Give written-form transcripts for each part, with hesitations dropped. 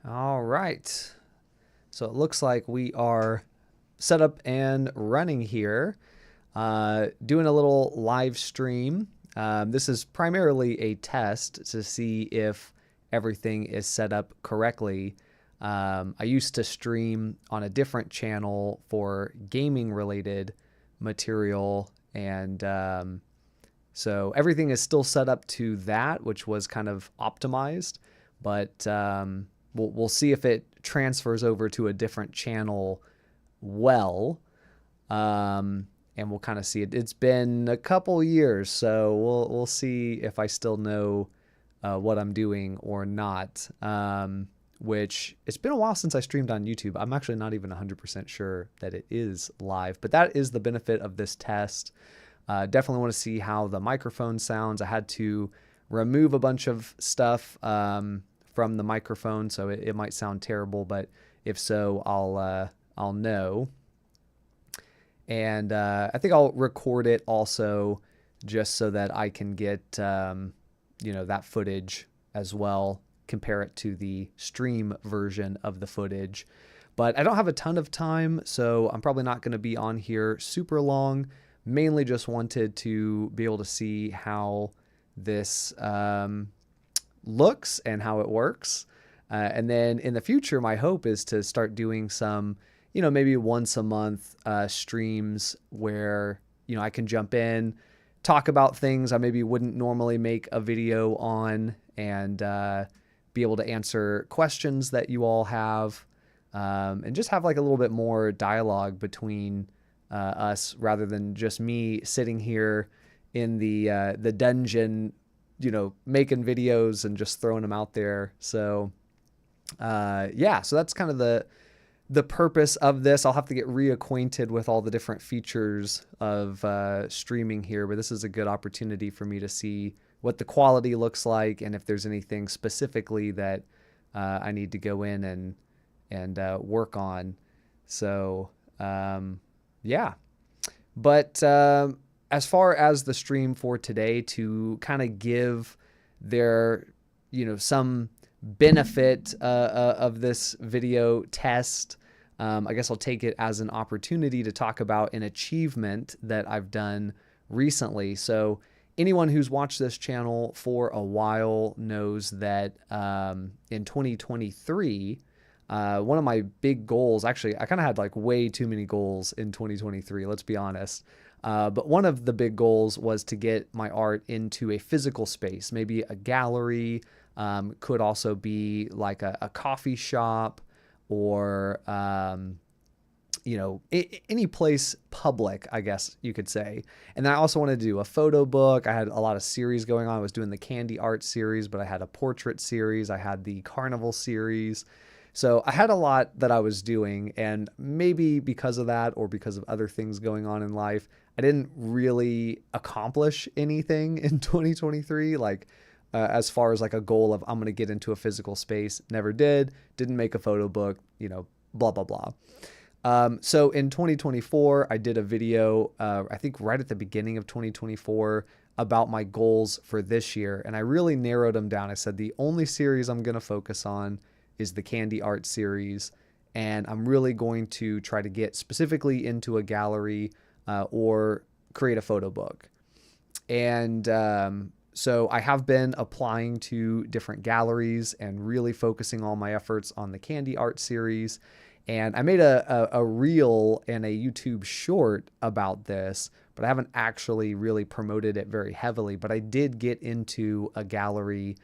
All right. So it looks like we are set up and running here, doing a little live stream. This is primarily a test to see if everything is set up correctly. I used to stream on a different channel for gaming related material, and so everything is still set up to that, which was kind of optimized, but we'll see if it transfers over to a different channel well. And we'll kind of see it. It's been a couple years, so we'll see if I still know what I'm doing or not. Which it's been a while since I streamed on YouTube. I'm actually not even 100% sure that it is live, but that is the benefit of this test. Definitely want to see how the microphone sounds. I had to remove a bunch of stuff from the microphone, so it might sound terrible, but if so, I'll know. And I think I'll record it also, just so that I can get that footage as well, compare it to the stream version of the footage. But I don't have a ton of time, so I'm probably not going to be on here super long. Mainly just wanted to be able to see how this looks and how it works. And then in the future, my hope is to start doing some, maybe once a month streams where, I can jump in, talk about things I maybe wouldn't normally make a video on, and be able to answer questions that you all have, and just have like a little bit more dialogue between us, rather than just me sitting here in the dungeon, making videos and just throwing them out there. So so that's kind of the purpose of this. I'll have to get reacquainted with all the different features of streaming here, but this is a good opportunity for me to see what the quality looks like, and if there's anything specifically that I need to go in and work on. So yeah. But as far as the stream for today, to kind of give their, some benefit of this video test, I guess I'll take it as an opportunity to talk about an achievement that I've done recently. So anyone who's watched this channel for a while knows that in 2023, one of my big goals, actually, I kind of had like way too many goals in 2023, let's be honest. But one of the big goals was to get my art into a physical space, maybe a gallery, could also be like a coffee shop, or, any place public, I guess you could say. And then I also wanted to do a photo book. I had a lot of series going on. I was doing the candy art series, but I had a portrait series. I had the carnival series. So I had a lot that I was doing, and maybe because of that, or because of other things going on in life, I didn't really accomplish anything in 2023. Like, as far as like a goal of I'm going to get into a physical space, never did, didn't make a photo book, blah, blah, blah. So in 2024, I did a video, I think right at the beginning of 2024, about my goals for this year. And I really narrowed them down. I said, the only series I'm going to focus on is the candy art series. And I'm really going to try to get specifically into a gallery, or create a photo book. And, so I have been applying to different galleries and really focusing all my efforts on the candy art series. And I made a reel and a YouTube short about this, but I haven't actually really promoted it very heavily. But I did get into a gallery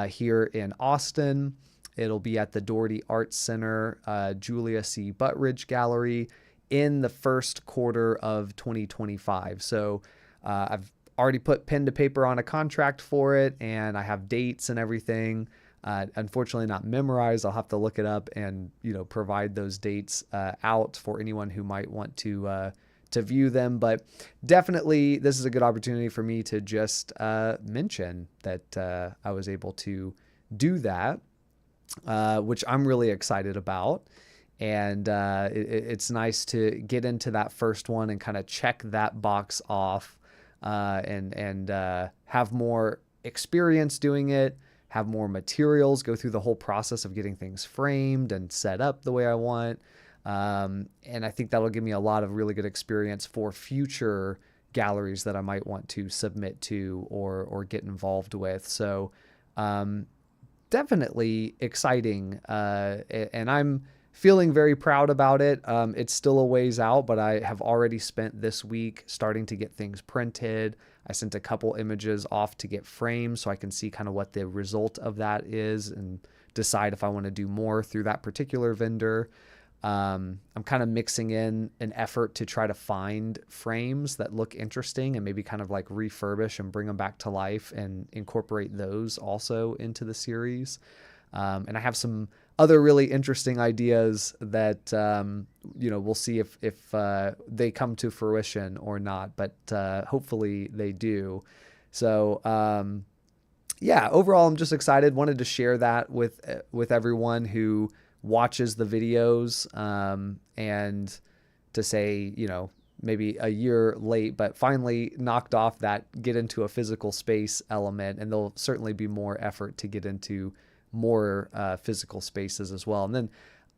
here in Austin. It'll be at the Doherty Arts Center, Julia C. Buttridge Gallery, in the first quarter of 2025. So I've already put pen to paper on a contract for it, and I have dates and everything. Unfortunately not memorized. I'll have to look it up and, provide those dates out for anyone who might want to view them. But definitely this is a good opportunity for me to just mention that I was able to do that, which I'm really excited about. And it's nice to get into that first one and kind of check that box off, and have more experience doing it, have more materials, go through the whole process of getting things framed and set up the way I want. And I think that'll give me a lot of really good experience for future galleries that I might want to submit to or get involved with. So definitely exciting. And I'm feeling very proud about it. It's still a ways out, but I have already spent this week starting to get things printed. I sent a couple images off to get framed so I can see kind of what the result of that is and decide if I want to do more through that particular vendor. I'm kind of mixing in an effort to try to find frames that look interesting and maybe kind of like refurbish and bring them back to life and incorporate those also into the series. And I have some other really interesting ideas that, we'll see if they come to fruition or not, but hopefully they do. So, overall, I'm just excited. Wanted to share that with everyone who watches the videos, and to say, maybe a year late, but finally knocked off that get into a physical space element. And there'll certainly be more effort to get into more physical spaces as well. And then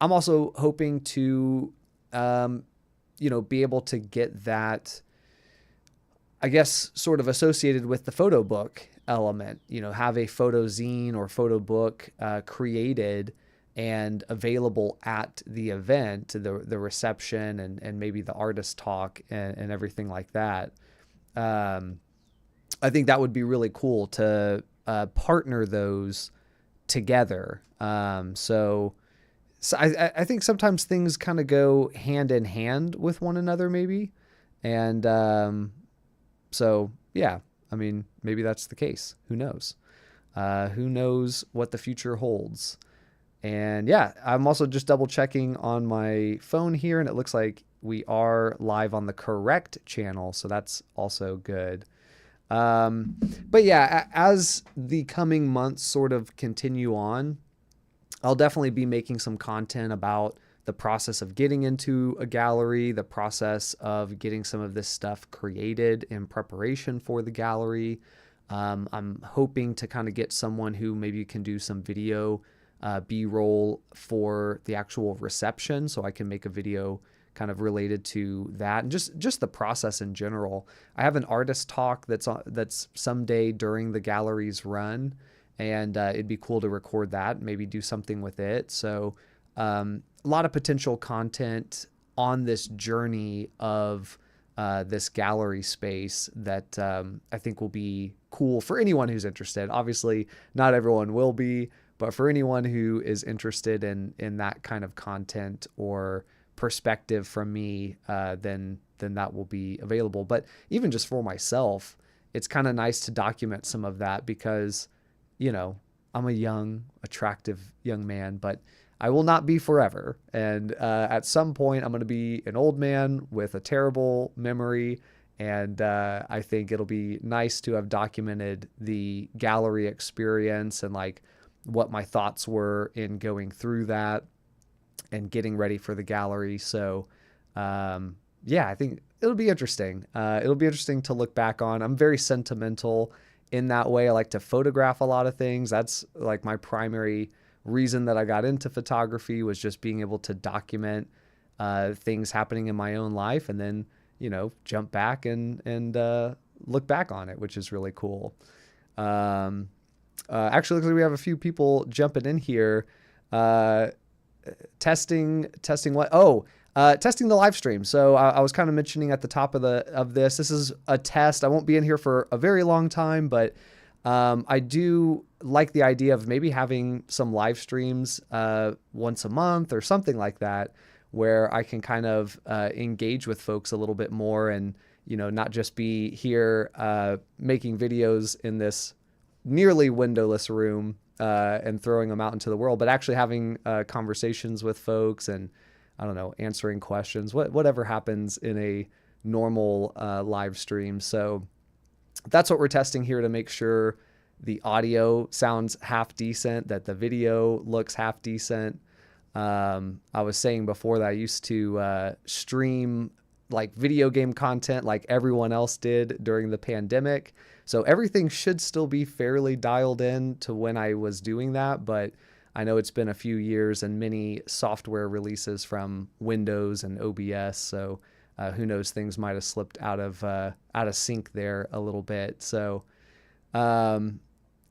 I'm also hoping to, be able to get that, I guess, sort of associated with the photo book element, have a photo zine or photo book created and available at the event, the reception and maybe the artist talk and everything like that. I think that would be really cool to partner those together. So I think sometimes things kind of go hand in hand with one another maybe. And maybe that's the case. Who knows? Who knows what the future holds? And I'm also just double checking on my phone here, and it looks like we are live on the correct channel. So that's also good. As the coming months sort of continue on, I'll definitely be making some content about the process of getting into a gallery, the process of getting some of this stuff created in preparation for the gallery. I'm hoping to kind of get someone who maybe can do some video B-roll for the actual reception, so I can make a video kind of related to that and just the process in general. I have an artist talk that's someday during the gallery's run, and it'd be cool to record that, maybe do something with it. So a lot of potential content on this journey of this gallery space that I think will be cool for anyone who's interested. Obviously, not everyone will be, but for anyone who is interested in that kind of content or perspective from me, then that will be available. But even just for myself, it's kind of nice to document some of that because, I'm a young, attractive young man, but I will not be forever. And at some point, I'm going to be an old man with a terrible memory. And I think it'll be nice to have documented the gallery experience and like what my thoughts were in going through that and getting ready for the gallery. So, I think it'll be interesting. It'll be interesting to look back on. I'm very sentimental in that way. I like to photograph a lot of things. That's like my primary reason that I got into photography, was just being able to document things happening in my own life and then, jump back and look back on it, which is really cool. Actually, looks like we have a few people jumping in here. Testing what? Testing the live stream. So I was kind of mentioning at the top of this. This is a test. I won't be in here for a very long time, but I do like the idea of maybe having some live streams once a month or something like that, where I can kind of engage with folks a little bit more and, not just be here making videos in this nearly windowless room and throwing them out into the world, but actually having conversations with folks and, I don't know, answering questions, whatever happens in a normal live stream. So that's what we're testing here to make sure the audio sounds half decent, that the video looks half decent. I was saying before that I used to stream like video game content like everyone else did during the pandemic. So everything should still be fairly dialed in to when I was doing that, but I know it's been a few years and many software releases from Windows and OBS. So who knows, things might have slipped out of sync there a little bit. So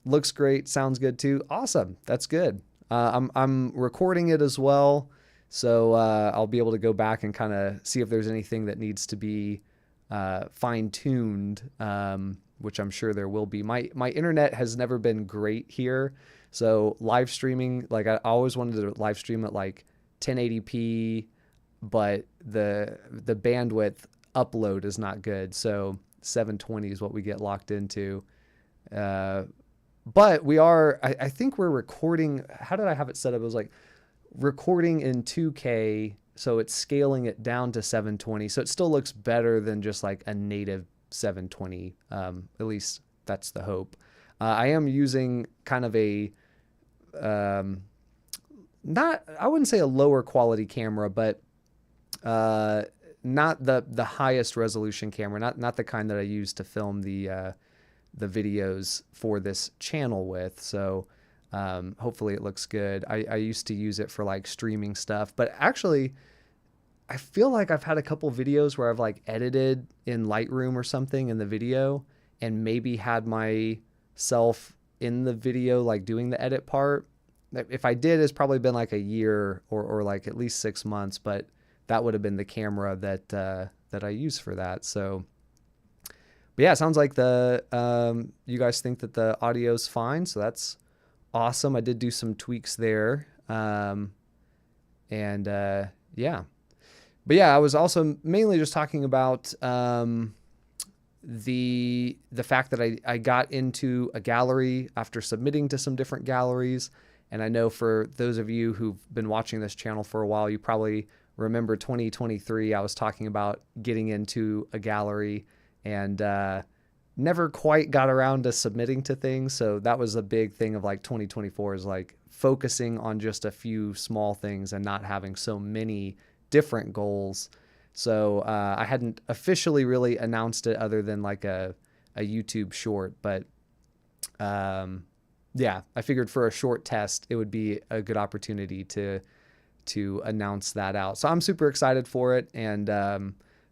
looks great, sounds good too. Awesome, that's good. I'm recording it as well, so I'll be able to go back and kind of see if there's anything that needs to be fine-tuned, which I'm sure there will be. My internet has never been great here, so live streaming, like I always wanted to live stream at like 1080p, but the bandwidth upload is not good, so 720 is what we get locked into. But we are, I think we're recording, how did I have it set up? It was like recording in 2K, so it's scaling it down to 720. So it still looks better than just like a native 720. At least that's the hope. I am using kind of a, not, I wouldn't say a lower quality camera, but not the highest resolution camera, not the kind that I use to film the videos for this channel with. So hopefully it looks good. I used to use it for like streaming stuff, but actually I feel like I've had a couple videos where I've like edited in Lightroom or something in the video and maybe had myself in the video, like doing the edit part. If I did, it's probably been like a year or like at least 6 months, but that would have been the camera that I use for that. So but yeah, it sounds like you guys think that the audio's fine, so that's awesome. I did do some tweaks there, yeah. But yeah, I was also mainly just talking about the fact that I got into a gallery after submitting to some different galleries, and I know for those of you who've been watching this channel for a while, you probably remember 2023. I was talking about getting into a gallery and never quite got around to submitting to things. So that was a big thing of like 2024 is like focusing on just a few small things and not having so many different goals. So I hadn't officially really announced it other than like a YouTube short, but yeah, I figured for a short test, it would be a good opportunity to announce that out. So I'm super excited for it. And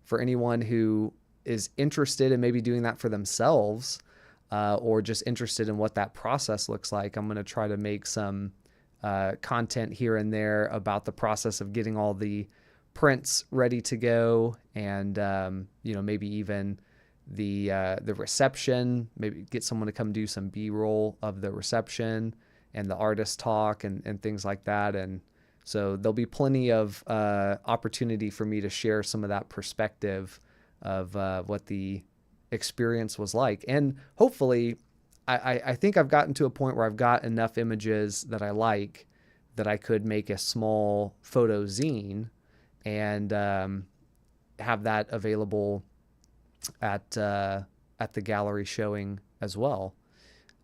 for anyone who is interested in maybe doing that for themselves, or just interested in what that process looks like, I'm going to try to make some content here and there about the process of getting all the prints ready to go, and maybe even the reception, maybe get someone to come do some B-roll of the reception and the artist talk and things like that. And so there'll be plenty of opportunity for me to share some of that perspective of what the experience was like. And hopefully, I think I've gotten to a point where I've got enough images that I like that I could make a small photo zine and have that available at the gallery showing as well.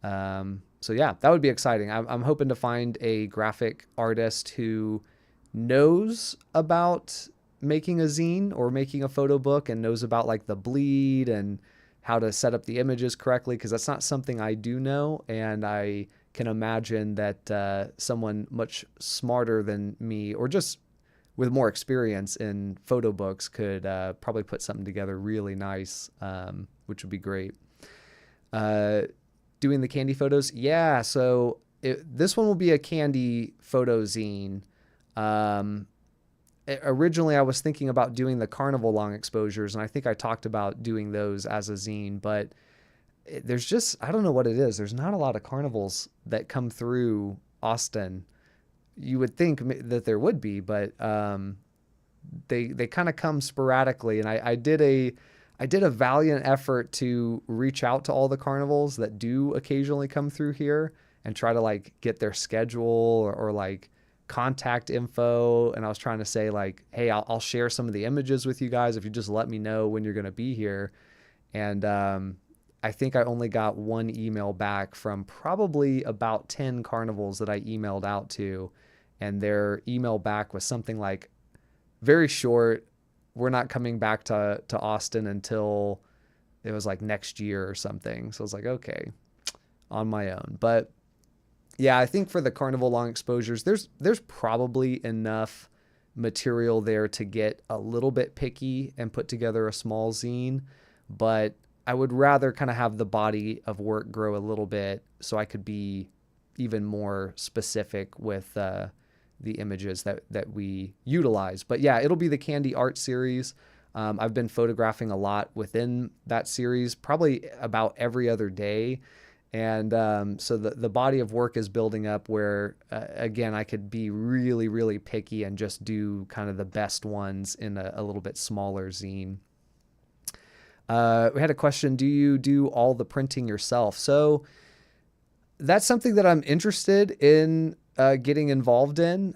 So yeah, that would be exciting. I'm hoping to find a graphic artist who knows about making a zine or making a photo book and knows about like the bleed and how to set up the images correctly, because that's not something I do know. And I can imagine that someone much smarter than me, or just with more experience in photo books, could probably put something together really nice, which would be great. Doing the candy photos. Yeah. So this one will be a candy photo zine. Originally I was thinking about doing the carnival long exposures, and I think I talked about doing those as a zine, but there's just, I don't know what it is. There's not a lot of carnivals that come through Austin. You would think that there would be, but they kind of come sporadically. And I did a valiant effort to reach out to all the carnivals that do occasionally come through here and try to like get their schedule or like contact info. And I was trying to say like, hey, I'll share some of the images with you guys if you just let me know when you're going to be here. And I think I only got one email back from probably about 10 carnivals that I emailed out to. And their email back was something like very short. we're not coming back to Austin until it was like next year or something. So I was like, okay, on my own. But yeah, I think for the Carnival long exposures, there's probably enough material there to get a little bit picky and put together a small zine, but I would rather kind of have the body of work grow a little bit so I could be even more specific with the images that we utilize. But yeah, it'll be the Candy Art series. I've been photographing a lot within that series, probably about every other day. And so the body of work is building up where, again, I could be really, really picky and just do kind of the best ones in a little bit smaller zine. We had a question, do you do all the printing yourself? So that's something that I'm interested in getting involved in,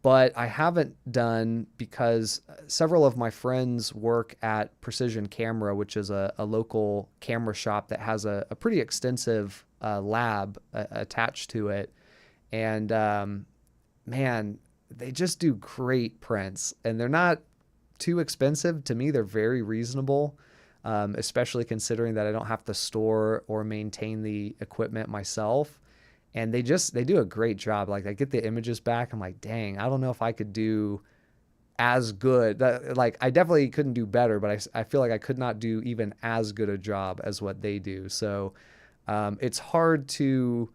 but I haven't done because several of my friends work at Precision Camera, which is a local camera shop that has a pretty extensive lab attached to it. And man, they just do great prints, and they're not too expensive. To me, they're very reasonable. Especially considering that I don't have to store or maintain the equipment myself. And they do a great job. Like I get the images back. I'm like, dang, I don't know if I could do as good. Like I definitely couldn't do better, but I feel like I could not do even as good a job as what they do. So it's hard to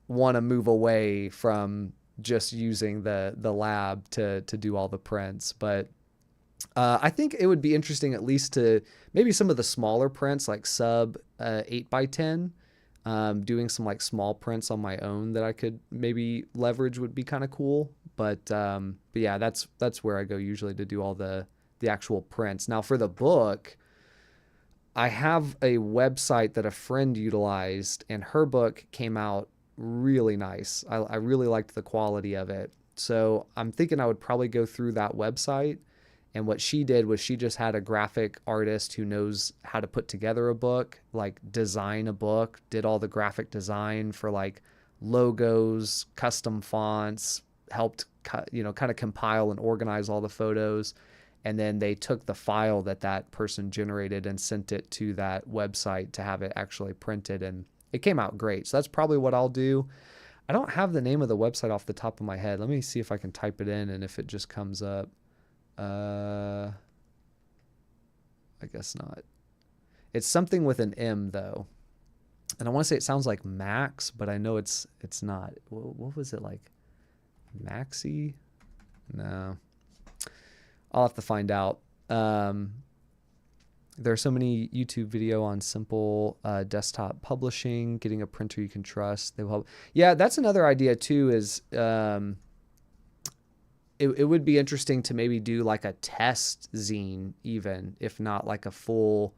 want to move away from just using the lab to do all the prints. But I think it would be interesting at least to maybe some of the smaller prints like sub 8x10, doing some like small prints on my own that I could maybe leverage would be kind of cool. But yeah, that's where I go usually to do all the actual prints. Now for the book, I have a website that a friend utilized, and her book came out really nice. I really liked the quality of it. So I'm thinking I would probably go through that website. And what she did was she just had a graphic artist who knows how to put together a book, like design a book, did all the graphic design for like logos, custom fonts, helped kind of compile and organize all the photos. And then they took the file that person generated and sent it to that website to have it actually printed. And it came out great. So that's probably what I'll do. I don't have the name of the website off the top of my head. Let me see if I can type it in and if it just comes up. I guess not. It's something with an M though. And I want to say it sounds like Max, but I know it's not. What was it like? Maxi? No. I'll have to find out. There are so many YouTube video on simple desktop publishing, getting a printer you can trust. They will help. Yeah, that's another idea too is it would be interesting to maybe do like a test zine, even if not like a full,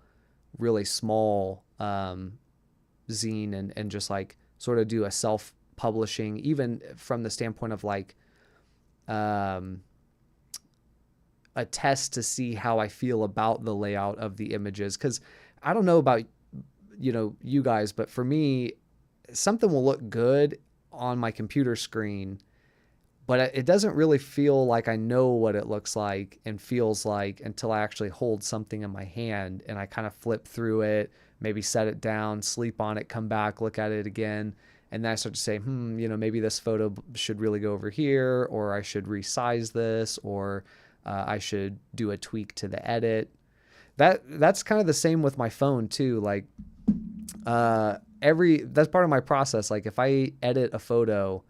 really small zine, and just like sort of do a self-publishing, even from the standpoint of like a test to see how I feel about the layout of the images. Because I don't know about you guys, but for me, something will look good on my computer screen, but it doesn't really feel like I know what it looks like and feels like until I actually hold something in my hand and I kind of flip through it, maybe set it down, sleep on it, come back, look at it again. And then I start to say, maybe this photo should really go over here, or I should resize this, or I should do a tweak to the edit. That's kind of the same with my phone too. Like that's part of my process. Like if I edit a photo,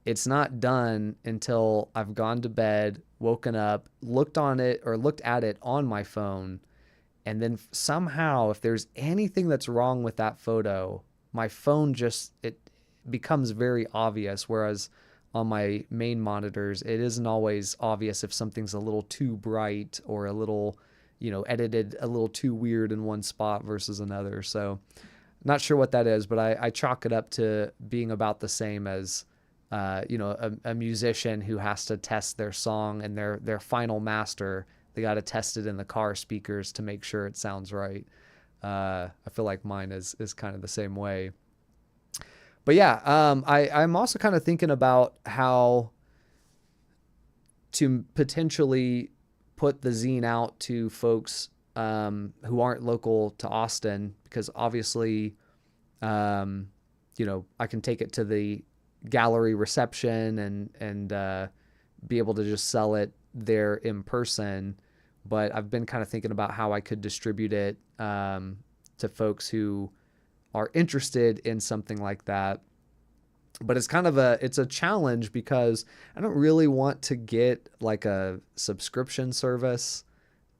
it's not done until I've gone to bed, woken up, looked at it on my phone. And then somehow, if there's anything that's wrong with that photo, my phone it becomes very obvious. Whereas on my main monitors, it isn't always obvious if something's a little too bright or a little, edited a little too weird in one spot versus another. So not sure what that is, but I chalk it up to being about the same as a musician who has to test their song and their final master. They got to test it in the car speakers to make sure it sounds right. I feel like mine is kind of the same way. But yeah, I'm also kind of thinking about how to potentially put the zine out to folks who aren't local to Austin, because obviously, I can take it to the gallery reception and be able to just sell it there in person. But I've been kind of thinking about how I could distribute it to folks who are interested in something like that. But it's kind of it's a challenge because I don't really want to get like a subscription service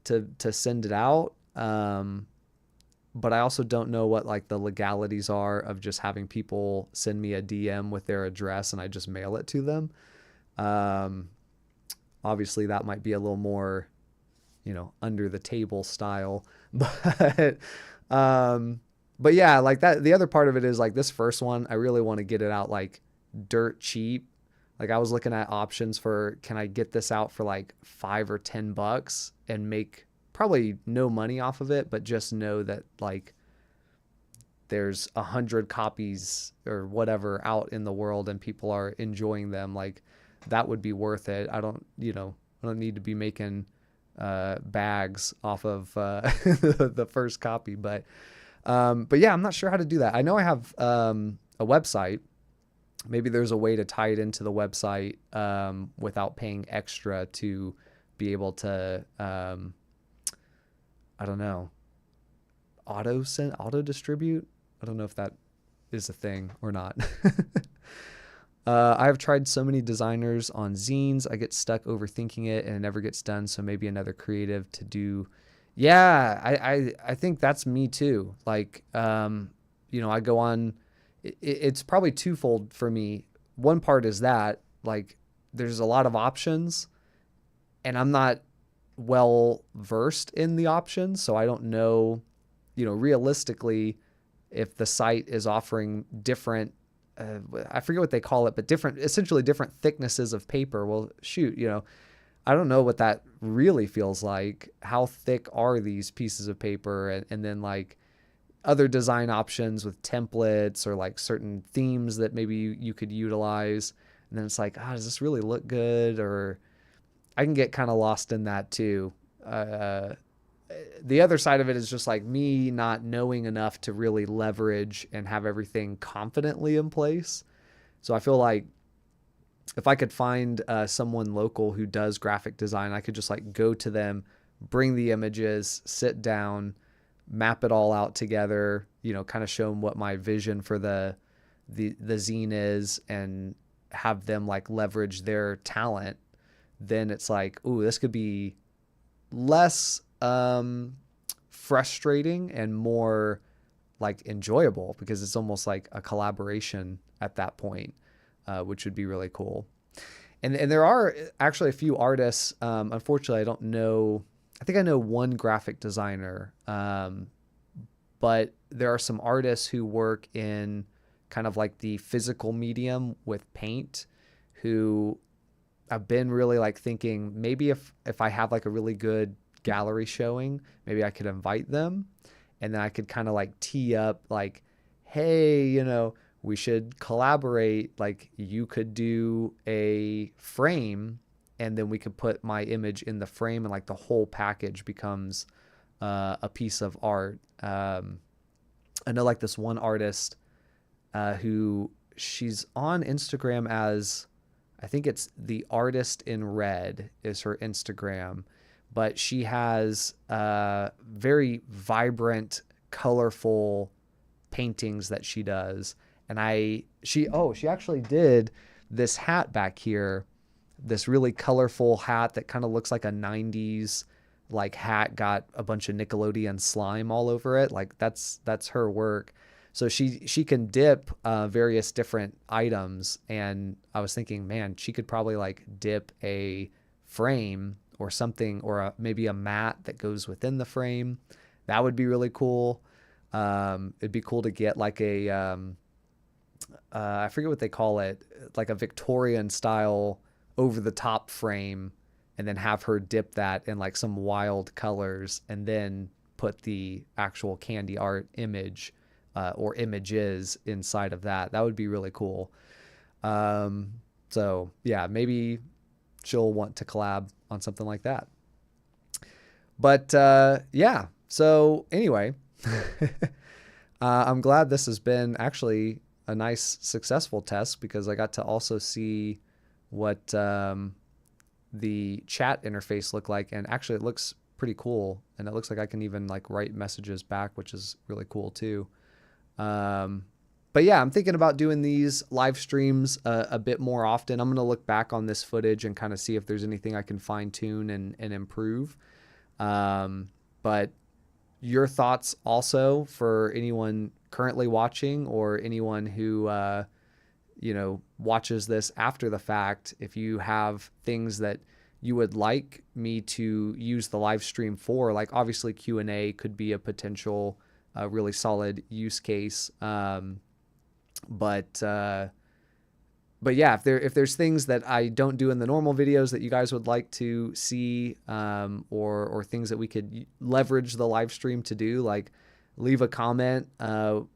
to send it out. But I also don't know what like the legalities are of just having people send me a DM with their address and I just mail it to them. Obviously that might be a little more, under the table style, but yeah, like that, the other part of it is like this first one, I really want to get it out like dirt cheap. Like I was looking at options for, can I get this out for like $5 or $10 and make probably no money off of it, but just know that like there's 100 copies or whatever out in the world and people are enjoying them. Like that would be worth it. I don't need to be making bags off of the first copy, but yeah, I'm not sure how to do that. I know I have a website. Maybe there's a way to tie it into the website without paying extra to be able to, I don't know, auto distribute. I don't know if that is a thing or not. I have tried so many designers on zines. I get stuck overthinking it and it never gets done. So maybe another creative to do. Yeah, I think that's me too. Like, I go on, it's probably twofold for me. One part is that like, there's a lot of options and I'm not well versed in the options. So I don't know, realistically, if the site is offering different, I forget what they call it, but essentially different thicknesses of paper. Well, shoot, I don't know what that really feels like. How thick are these pieces of paper? And then like other design options with templates or like certain themes that maybe you could utilize. And then it's like, does this really look good? Or I can get kind of lost in that too. The other side of it is just like me not knowing enough to really leverage and have everything confidently in place. So I feel like if I could find someone local who does graphic design, I could just like go to them, bring the images, sit down, map it all out together, kind of show them what my vision for the zine is and have them like leverage their talent. Then it's like, ooh, this could be less frustrating and more like enjoyable because it's almost like a collaboration at that point, which would be really cool. And there are actually a few artists. Unfortunately, I don't know. I think I know one graphic designer, but there are some artists who work in kind of like the physical medium with paint who I've been really like thinking maybe if I have like a really good gallery showing, maybe I could invite them and then I could kind of like tee up like, hey, we should collaborate. Like you could do a frame and then we could put my image in the frame and like the whole package becomes a piece of art. I know like this one artist who she's on Instagram as, I think it's The Artist in Red is her Instagram, but she has very vibrant, colorful paintings that she does. And she actually did this hat back here, this really colorful hat that kind of looks like a 90s like hat, got a bunch of Nickelodeon slime all over it. Like that's her work. So she can dip various different items. And I was thinking, man, she could probably like dip a frame or something, or maybe a mat that goes within the frame. That would be really cool. It'd be cool to get like a, I forget what they call it, like a Victorian style over the top frame, and then have her dip that in like some wild colors and then put the actual candy art image or images inside of that. That would be really cool. So yeah, maybe she'll want to collab on something like that. But yeah, so anyway, I'm glad this has been actually a nice, successful test because I got to also see what the chat interface looked like. And actually, it looks pretty cool. And it looks like I can even like write messages back, which is really cool too. But yeah, I'm thinking about doing these live streams a bit more often. I'm going to look back on this footage and kind of see if there's anything I can fine tune and improve. But your thoughts also for anyone currently watching or anyone who, watches this after the fact, if you have things that you would like me to use the live stream for, like obviously Q&A could be a potential really solid use case. But yeah, if there's things that I don't do in the normal videos that you guys would like to see, or things that we could leverage the live stream to do, like leave a comment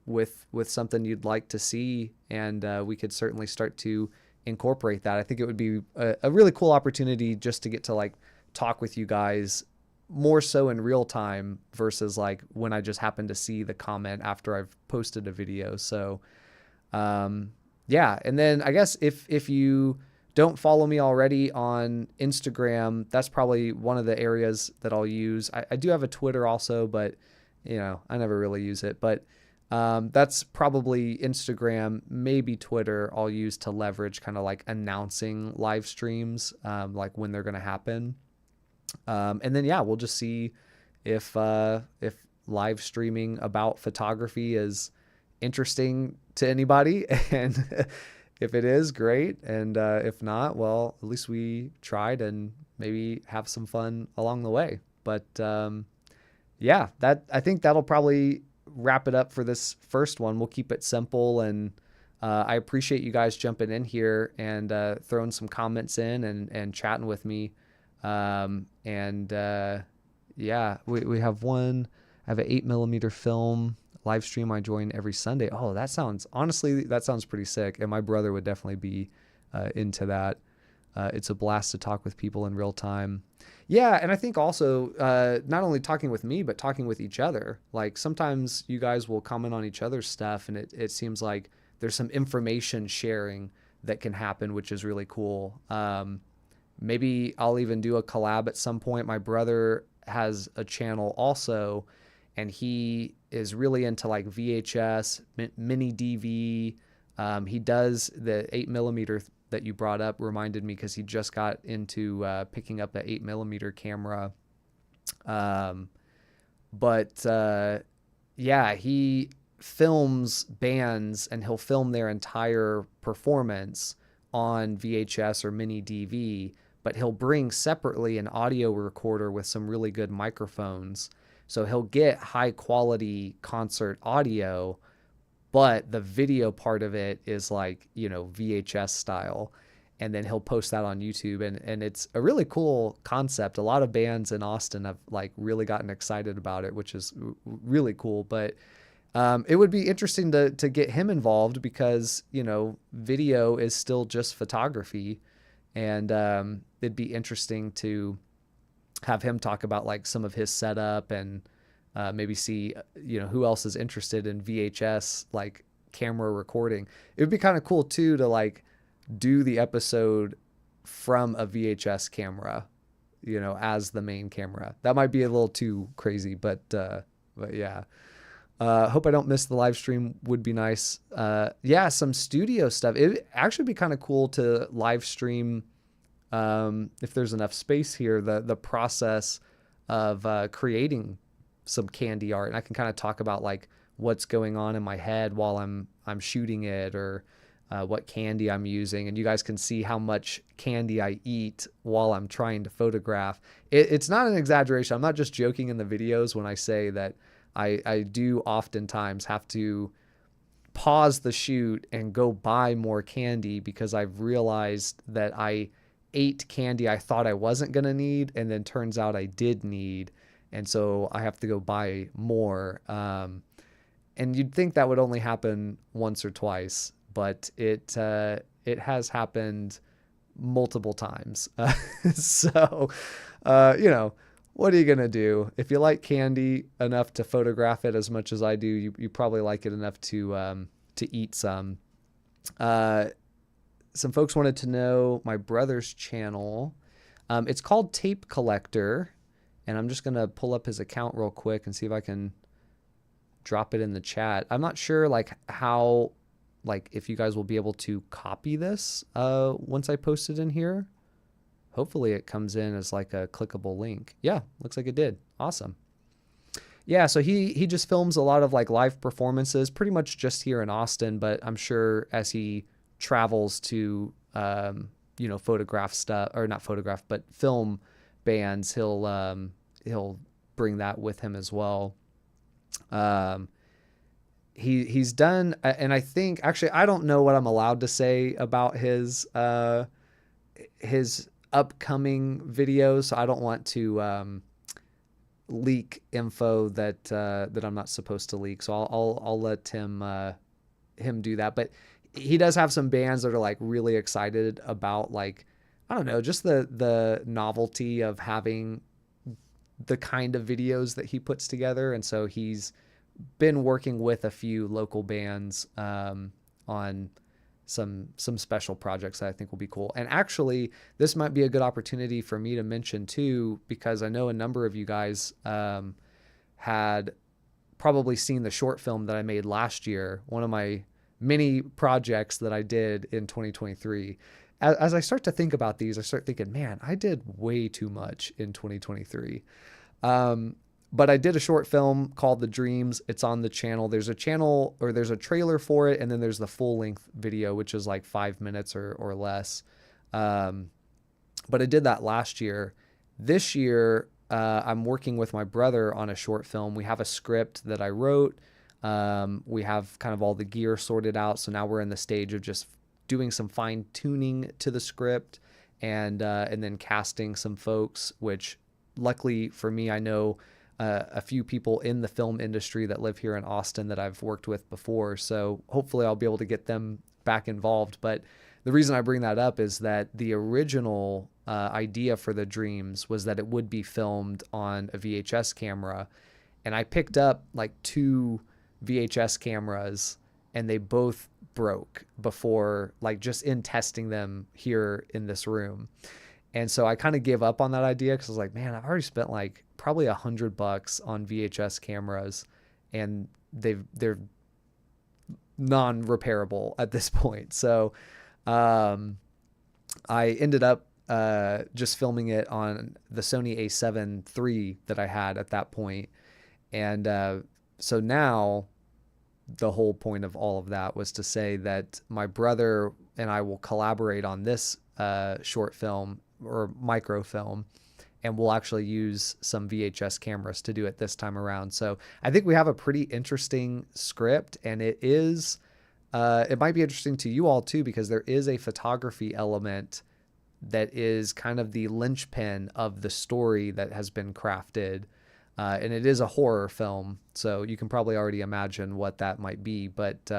with something you'd like to see, and we could certainly start to incorporate that. I think it would be a really cool opportunity just to get to like talk with you guys more so in real time versus like when I just happen to see the comment after I've posted a video. So yeah. And then I guess if you don't follow me already on Instagram, that's probably one of the areas that I'll use. I do have a Twitter also, but I never really use it, but that's probably Instagram, maybe Twitter I'll use to leverage kind of like announcing live streams, like when they're going to happen. And then, yeah, we'll just see if live streaming about photography is interesting to anybody. And if it is, great. And if not, well, at least we tried and maybe have some fun along the way. But yeah, I think that'll probably wrap it up for this first one. We'll keep it simple, and I appreciate you guys jumping in here and throwing some comments in and chatting with me. Yeah, we have one. I have an 8mm film live stream I join every Sunday. Oh, that sounds pretty sick. And my brother would definitely be into that. It's a blast to talk with people in real time. Yeah, and I think also not only talking with me, but talking with each other. Like sometimes you guys will comment on each other's stuff, and it seems like there's some information sharing that can happen, which is really cool. Maybe I'll even do a collab at some point. My brother has a channel also, and he is really into like VHS, mini DV. He does the 8mm that you brought up reminded me because he just got into picking up an 8mm camera. Yeah, he films bands and he'll film their entire performance on VHS or mini DV, but he'll bring separately an audio recorder with some really good microphones. So he'll get high quality concert audio, but the video part of it is like, VHS style. And then he'll post that on YouTube. And it's a really cool concept. A lot of bands in Austin have like really gotten excited about it, which is really cool. But it would be interesting to get him involved because, video is still just photography. And it'd be interesting to have him talk about like some of his setup and maybe see, who else is interested in VHS, like camera recording. It would be kind of cool too to like do the episode from a VHS camera, as the main camera. That might be a little too crazy, but yeah. Hope I don't miss the live stream would be nice. Yeah, some studio stuff. It'd actually be kind of cool to live stream, if there's enough space here, the process of creating some candy art. And I can kind of talk about like what's going on in my head while I'm shooting it, or what candy I'm using. And you guys can see how much candy I eat while I'm trying to photograph. It's not an exaggeration. I'm not just joking in the videos when I say that I do oftentimes have to pause the shoot and go buy more candy because I've realized that I ate candy I thought I wasn't going to need, and then turns out I did need. And so I have to go buy more. And you'd think that would only happen once or twice, but it has happened multiple times. So, what are you gonna do? If you like candy enough to photograph it as much as I do, you probably like it enough to eat some. Some folks wanted to know my brother's channel. It's called Tape Collector, and I'm just gonna pull up his account real quick and see if I can drop it in the chat. I'm not sure like how, like if you guys will be able to copy this once I post it in here. Hopefully it comes in as like a clickable link. Yeah, looks like it did. Awesome. Yeah, so he just films a lot of like live performances, pretty much just here in Austin, but I'm sure as he travels to photograph stuff, or not photograph, but film bands, he'll bring that with him as well. He's done, and I think actually I don't know what I'm allowed to say about his upcoming videos, so I don't want to leak info that I'm not supposed to leak. So I'll let him do that. But he does have some bands that are like really excited about, like, I don't know, just the novelty of having the kind of videos that he puts together. And so he's been working with a few local bands on some special projects that I think will be cool. And actually, this might be a good opportunity for me to mention too, because I know a number of you guys had probably seen the short film that I made last year, one of my many projects that I did in 2023. As I start to think about these, I start thinking, man, I did way too much in 2023. But I did a short film called The Dreams. It's on the channel. There's a trailer for it, and then there's the full length video, which is like 5 minutes or less. But I did that last year. This year, I'm working with my brother on a short film. We have a script that I wrote. We have kind of all the gear sorted out. So now we're in the stage of just doing some fine tuning to the script and then casting some folks, which luckily for me, I know a few people in the film industry that live here in Austin that I've worked with before. So hopefully I'll be able to get them back involved. But the reason I bring that up is that the original idea for The Dreams was that it would be filmed on a VHS camera. And I picked up like 2 VHS cameras and they both broke before, like just in testing them here in this room. And so I kind of gave up on that idea because I was like, man, I've already spent like probably $100 on VHS cameras and they're non-repairable at this point. So I ended up just filming it on the Sony A7 III that I had at that point. And so now the whole point of all of that was to say that my brother and I will collaborate on this short film or microfilm, and we'll actually use some VHS cameras to do it this time around. So I think we have a pretty interesting script, and it might be interesting to you all too, because there is a photography element that is kind of the linchpin of the story that has been crafted. And it is a horror film, so you can probably already imagine what that might be. But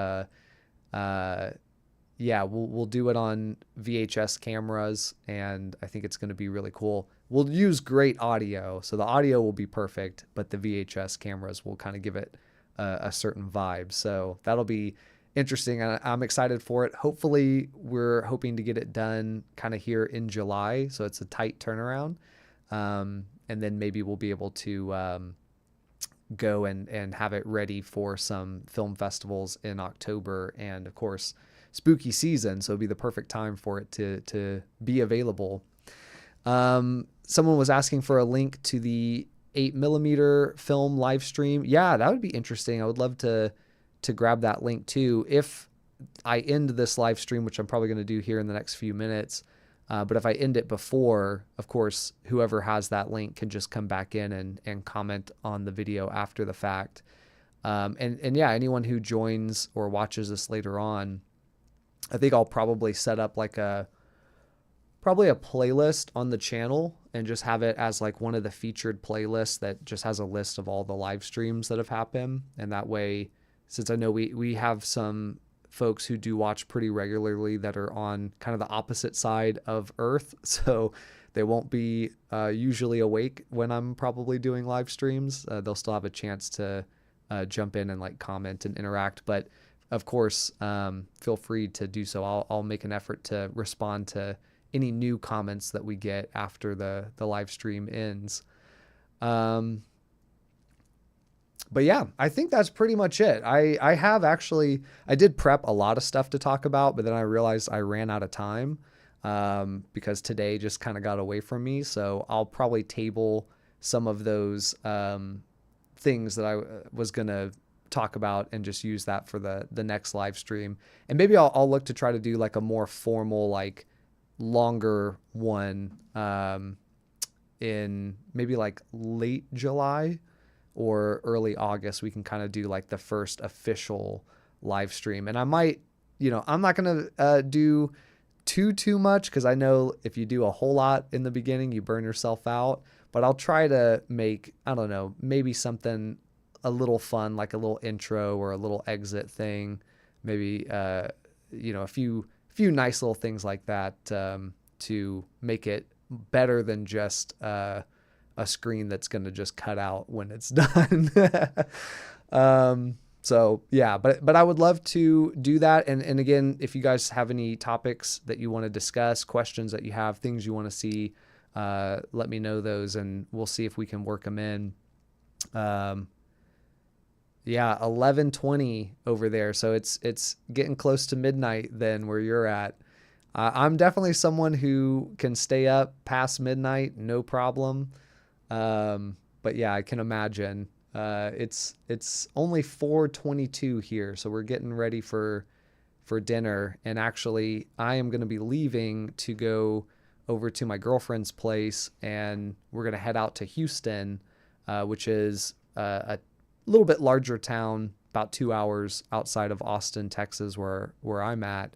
yeah, we'll do it on VHS cameras, and I think it's going to be really cool. We'll use great audio, so the audio will be perfect, but the VHS cameras will kind of give it a certain vibe. So that'll be interesting, and I'm excited for it. Hopefully, we're hoping to get it done kind of here in July, so it's a tight turnaround. And then maybe we'll be able to go and have it ready for some film festivals in October, and of course spooky season, so it'd be the perfect time for it to be available. Someone was asking for a link to the 8mm film live stream. Yeah, that would be interesting. I would love to grab that link too. If I end this live stream, which I'm probably going to do here in the next few minutes, but if I end it before, of course, whoever has that link can just come back in and comment on the video after the fact. And yeah, anyone who joins or watches this later on, I think I'll probably set up like probably a playlist on the channel and just have it as like one of the featured playlists that just has a list of all the live streams that have happened. And that way, since I know we have some folks who do watch pretty regularly that are on kind of the opposite side of Earth, so they won't be usually awake when I'm probably doing live streams. They'll still have a chance to jump in and like comment and interact. But of course, feel free to do so. I'll make an effort to respond to any new comments that we get after the live stream ends. But yeah, I think that's pretty much it. I did prep a lot of stuff to talk about, but then I realized I ran out of time because today just kind of got away from me. So I'll probably table some of those things that I was going to talk about and just use that for the next live stream. And maybe I'll look to try to do like a more formal, like longer one in maybe like late July or early August. We can kind of do like the first official live stream. And I might, I'm not going to do too much because I know if you do a whole lot in the beginning, you burn yourself out. But I'll try to make, I don't know, maybe something a little fun, like a little intro or a little exit thing. Maybe, a few nice little things like that to make it better than just a screen that's going to just cut out when it's done. So yeah, but I would love to do that. And again, if you guys have any topics that you want to discuss, questions that you have, things you want to see, let me know those and we'll see if we can work them in. Yeah, 11:20 over there. So it's getting close to midnight then where you're at. I'm definitely someone who can stay up past midnight, no problem. But yeah, I can imagine. It's only 4:22 here, so we're getting ready for dinner. And actually, I am going to be leaving to go over to my girlfriend's place, and we're going to head out to Houston, which is a little bit larger town, about 2 hours outside of Austin, Texas, where I'm at.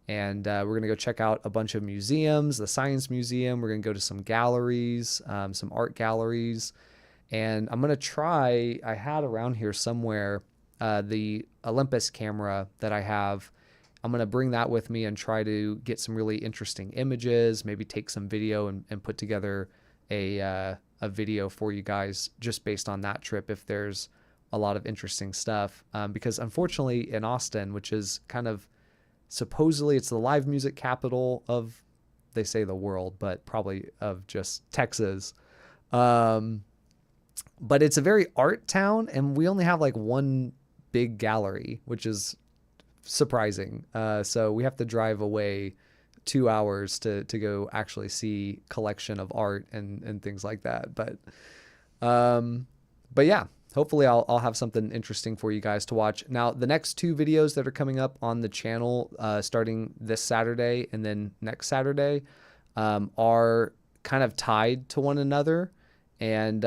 And we're going to go check out a bunch of museums, the Science Museum. We're going to go to some galleries, some art galleries. And I'm going to try, I had around here somewhere, the Olympus camera that I have. I'm going to bring that with me and try to get some really interesting images, maybe take some video and put together a video for you guys just based on that trip if there's a lot of interesting stuff. Because unfortunately in Austin, which is kind of, supposedly it's the live music capital of, they say the world, but probably of just Texas. But it's a very art town and we only have like one big gallery, which is surprising. So we have to drive away 2 hours to go actually see collection of art and things like that. But yeah, hopefully I'll have something interesting for you guys to watch. Now, the next 2 videos that are coming up on the channel, starting this Saturday and then next Saturday, are kind of tied to one another. And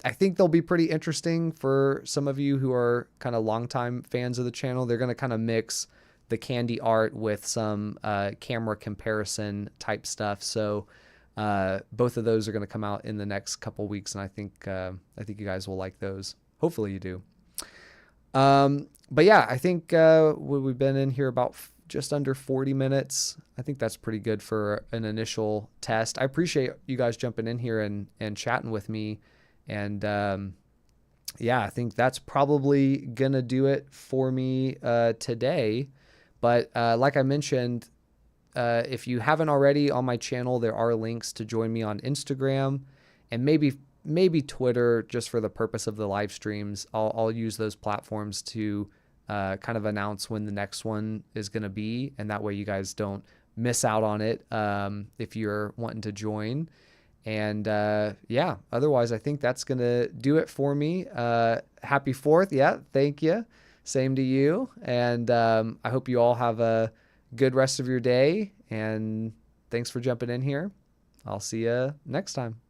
I think they'll be pretty interesting for some of you who are kind of longtime fans of the channel. They're going to kind of mix the candy art with some camera comparison type stuff. So both of those are going to come out in the next couple weeks, and I think you guys will like those. Hopefully you do. But yeah, I think we've been in here about just under 40 minutes. I think that's pretty good for an initial test. I appreciate you guys jumping in here and chatting with me. And yeah, I think that's probably going to do it for me today. But like I mentioned, if you haven't already on my channel, there are links to join me on Instagram and maybe Twitter, just for the purpose of the live streams. I'll use those platforms to kind of announce when the next one is going to be. And that way you guys don't miss out on it if you're wanting to join. And yeah, otherwise, I think that's going to do it for me. Happy 4th. Yeah, thank you. Same to you. And I hope you all have a good rest of your day. And thanks for jumping in here. I'll see you next time.